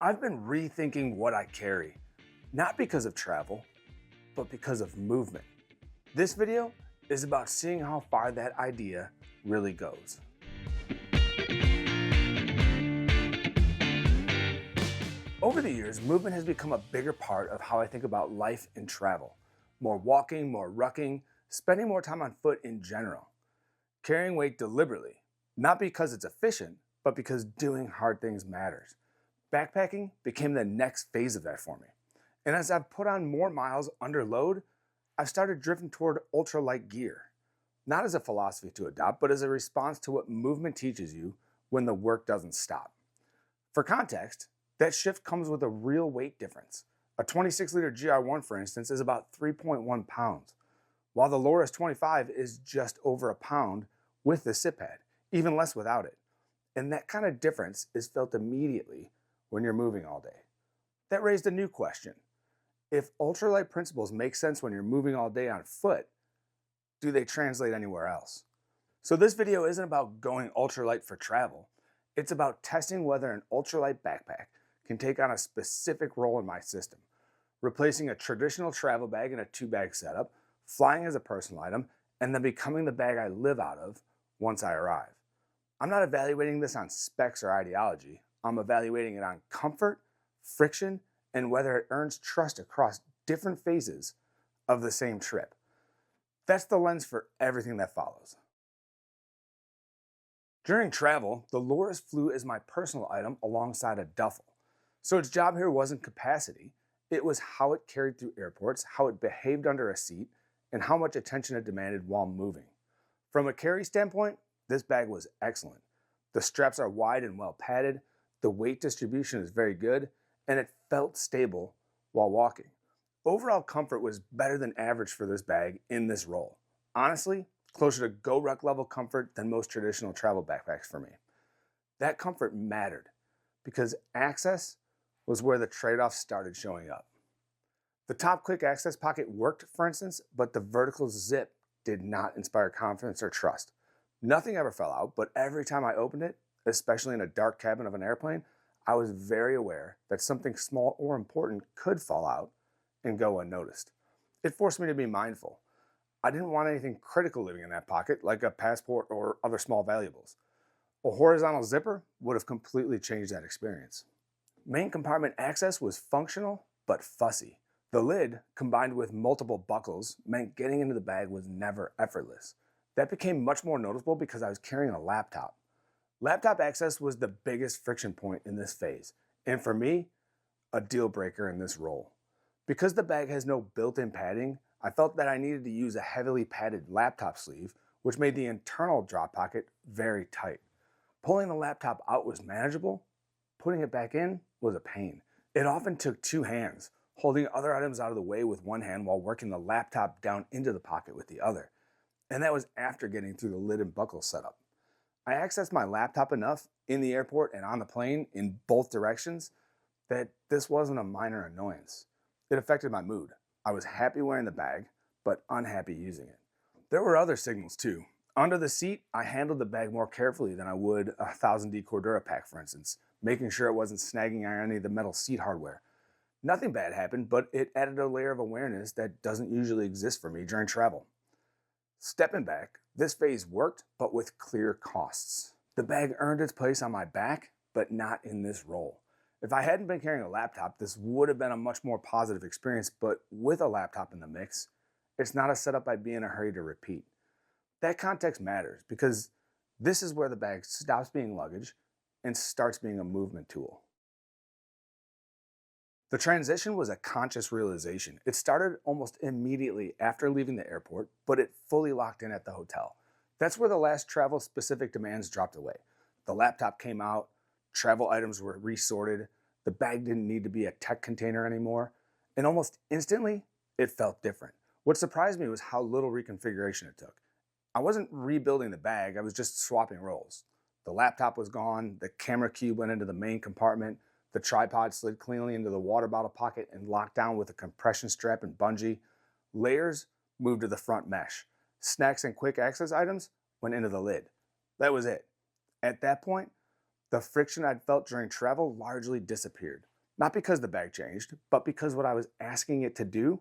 I've been rethinking what I carry, not because of travel, but because of movement. This video is about seeing how far that idea really goes. Over the years, movement has become a bigger part of how I think about life and travel. More walking, more rucking, spending more time on foot in general. Carrying weight deliberately, not because it's efficient, but because doing hard things matters. Backpacking became the next phase of that for me. And as I've put on more miles under load, I've started drifting toward ultralight gear. Not as a philosophy to adopt, but as a response to what movement teaches you when the work doesn't stop. For context, that shift comes with a real weight difference. A 26-liter GR1, for instance, is about 3.1 pounds, while the Loris 25 is just over a pound with the sit pad, even less without it. And that kind of difference is felt immediately when you're moving all day. That raised a new question. If ultralight principles make sense when you're moving all day on foot, do they translate anywhere else? So this video isn't about going ultralight for travel. It's about testing whether an ultralight backpack can take on a specific role in my system, replacing a traditional travel bag in a 2-bag setup, flying as a personal item, and then becoming the bag I live out of once I arrive. I'm not evaluating this on specs or ideology. I'm evaluating it on comfort, friction, and whether it earns trust across different phases of the same trip. That's the lens for everything that follows. During travel, the Loris flew as my personal item alongside a duffel. So its job here wasn't capacity. It was how it carried through airports, how it behaved under a seat, and how much attention it demanded while moving. From a carry standpoint, this bag was excellent. The straps are wide and well padded, the weight distribution is very good, and it felt stable while walking. Overall comfort was better than average for this bag in this role. Honestly, closer to go-ruck level comfort than most traditional travel backpacks for me. That comfort mattered because access was where the trade-offs started showing up. The top quick access pocket worked, for instance, but the vertical zip did not inspire confidence or trust. Nothing ever fell out, but every time I opened it, especially in a dark cabin of an airplane, I was very aware that something small or important could fall out and go unnoticed. It forced me to be mindful. I didn't want anything critical living in that pocket, like a passport or other small valuables. A horizontal zipper would have completely changed that experience. Main compartment access was functional, but fussy. The lid, combined with multiple buckles, meant getting into the bag was never effortless. That became much more noticeable because I was carrying a laptop. Laptop access was the biggest friction point in this phase, and for me, a deal breaker in this role. Because the bag has no built-in padding, I felt that I needed to use a heavily padded laptop sleeve, which made the internal drop pocket very tight. Pulling the laptop out was manageable. Putting it back in was a pain. It often took 2 hands, holding other items out of the way with one hand while working the laptop down into the pocket with the other. And that was after getting through the lid and buckle setup. I accessed my laptop enough in the airport and on the plane in both directions that this wasn't a minor annoyance. It affected my mood. I was happy wearing the bag, but unhappy using it. There were other signals too. Under the seat, I handled the bag more carefully than I would a 1000D Cordura pack, for instance, making sure it wasn't snagging on any of the metal seat hardware. Nothing bad happened, but it added a layer of awareness that doesn't usually exist for me during travel. Stepping back, this phase worked, but with clear costs. The bag earned its place on my back, but not in this role. If I hadn't been carrying a laptop, this would have been a much more positive experience, but with a laptop in the mix, it's not a setup I'd be in a hurry to repeat. That context matters because this is where the bag stops being luggage and starts being a movement tool. The transition was a conscious realization. It started almost immediately after leaving the airport, but it fully locked in at the hotel. That's where the last travel-specific demands dropped away. The laptop came out, travel items were resorted, the bag didn't need to be a tech container anymore, and almost instantly, it felt different. What surprised me was how little reconfiguration it took. I wasn't rebuilding the bag, I was just swapping roles. The laptop was gone, the camera cube went into the main compartment, the tripod slid cleanly into the water bottle pocket and locked down with a compression strap and bungee. Layers moved to the front mesh. Snacks and quick access items went into the lid. That was it. At that point, the friction I'd felt during travel largely disappeared. Not because the bag changed, but because what I was asking it to do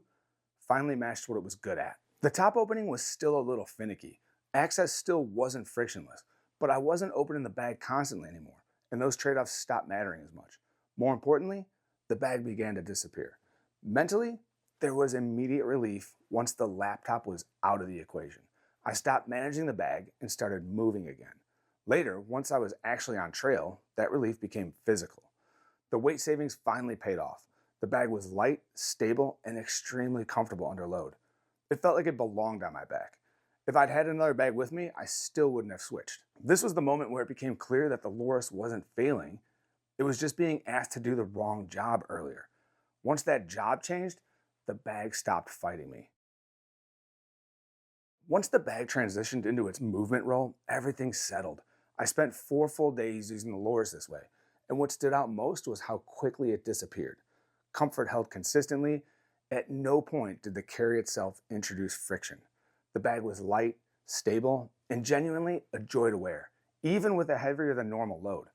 finally matched what it was good at. The top opening was still a little finicky. Access still wasn't frictionless, but I wasn't opening the bag constantly anymore, and those trade-offs stopped mattering as much. More importantly, the bag began to disappear. Mentally, there was immediate relief once the laptop was out of the equation. I stopped managing the bag and started moving again. Later, once I was actually on trail, that relief became physical. The weight savings finally paid off. The bag was light, stable, and extremely comfortable under load. It felt like it belonged on my back. If I'd had another bag with me, I still wouldn't have switched. This was the moment where it became clear that the Loris wasn't failing. It was just being asked to do the wrong job earlier. Once that job changed, the bag stopped fighting me. Once the bag transitioned into its movement role, everything settled. I spent 4 full days using the Loris this way, and what stood out most was how quickly it disappeared. Comfort held consistently. At no point did the carry itself introduce friction. The bag was light, stable, and genuinely a joy to wear, even with a heavier than normal load.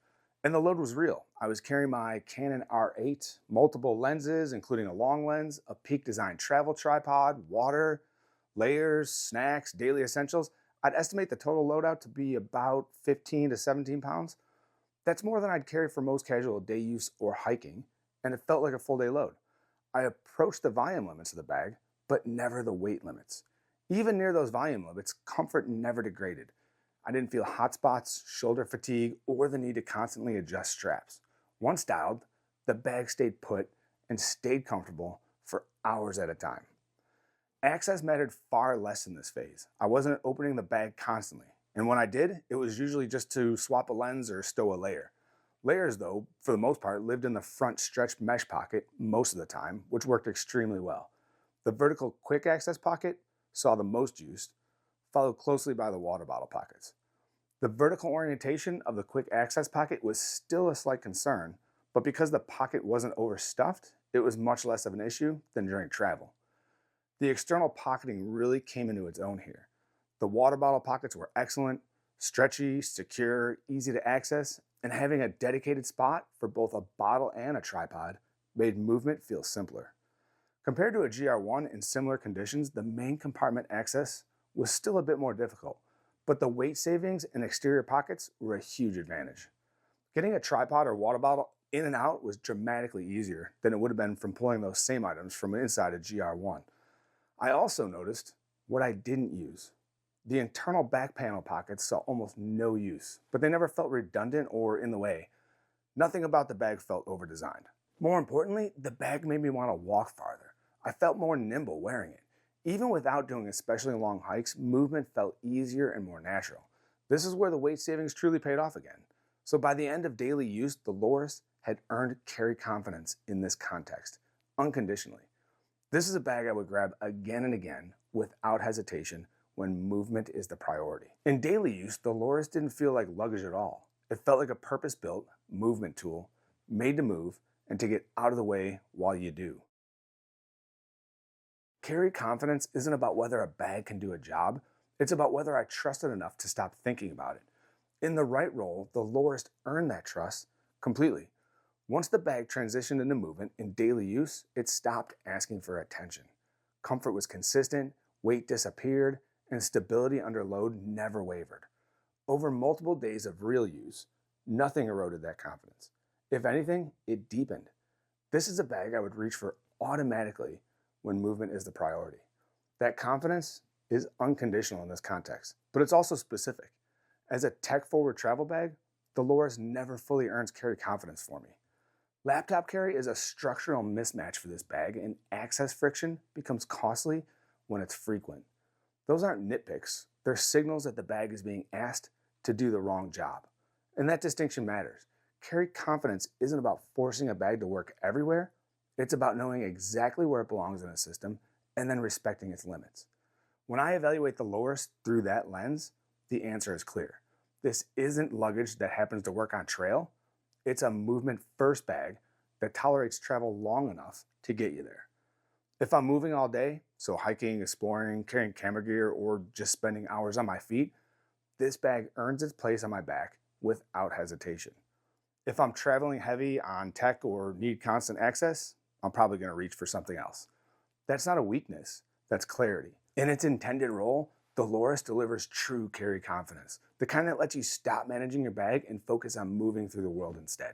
And the load was real. I was carrying my Canon R8, multiple lenses, including a long lens, a Peak Design travel tripod, water, layers, snacks, daily essentials. I'd estimate the total loadout to be about 15 to 17 pounds. That's more than I'd carry for most casual day use or hiking, and it felt like a full day load. I approached the volume limits of the bag, but never the weight limits. Even near those volume limits, comfort never degraded. I didn't feel hot spots, shoulder fatigue, or the need to constantly adjust straps. Once dialed, the bag stayed put and stayed comfortable for hours at a time. Access mattered far less in this phase. I wasn't opening the bag constantly, and when I did, it was usually just to swap a lens or stow a layer. Layers, though, for the most part, lived in the front stretched mesh pocket most of the time, which worked extremely well. The vertical quick access pocket saw the most use, followed closely by the water bottle pockets. The vertical orientation of the quick access pocket was still a slight concern, but because the pocket wasn't overstuffed, it was much less of an issue than during travel. The external pocketing really came into its own here. The water bottle pockets were excellent, stretchy, secure, easy to access, and having a dedicated spot for both a bottle and a tripod made movement feel simpler. Compared to a GR1 in similar conditions, the main compartment access was still a bit more difficult, but the weight savings and exterior pockets were a huge advantage. Getting a tripod or water bottle in and out was dramatically easier than it would have been from pulling those same items from inside a GR1. I also noticed what I didn't use. The internal back panel pockets saw almost no use, but they never felt redundant or in the way. Nothing about the bag felt overdesigned. More importantly, the bag made me want to walk farther. I felt more nimble wearing it. Even without doing especially long hikes, movement felt easier and more natural. This is where the weight savings truly paid off again. So by the end of daily use, the Loris had earned carry confidence in this context, unconditionally. This is a bag I would grab again and again without hesitation when movement is the priority. In daily use, the Loris didn't feel like luggage at all. It felt like a purpose-built movement tool made to move and to get out of the way while you do. Carry confidence isn't about whether a bag can do a job, it's about whether I trust it enough to stop thinking about it. In the right role, the Loris earned that trust completely. Once the bag transitioned into movement in daily use, it stopped asking for attention. Comfort was consistent, weight disappeared, and stability under load never wavered. Over multiple days of real use, nothing eroded that confidence. If anything, it deepened. This is a bag I would reach for automatically when movement is the priority. That confidence is unconditional in this context, but it's also specific. As a tech-forward travel bag, the Loris never fully earns carry confidence for me. Laptop carry is a structural mismatch for this bag, and access friction becomes costly when it's frequent. Those aren't nitpicks, they're signals that the bag is being asked to do the wrong job. And that distinction matters. Carry confidence isn't about forcing a bag to work everywhere, it's about knowing exactly where it belongs in a system and then respecting its limits. When I evaluate the Loris through that lens, the answer is clear. This isn't luggage that happens to work on trail, it's a movement-first bag that tolerates travel long enough to get you there. If I'm moving all day, so hiking, exploring, carrying camera gear, or just spending hours on my feet, this bag earns its place on my back without hesitation. If I'm traveling heavy on tech or need constant access, I'm probably going to reach for something else. That's not a weakness, that's clarity. In its intended role, the Loris delivers true carry confidence, the kind that lets you stop managing your bag and focus on moving through the world instead.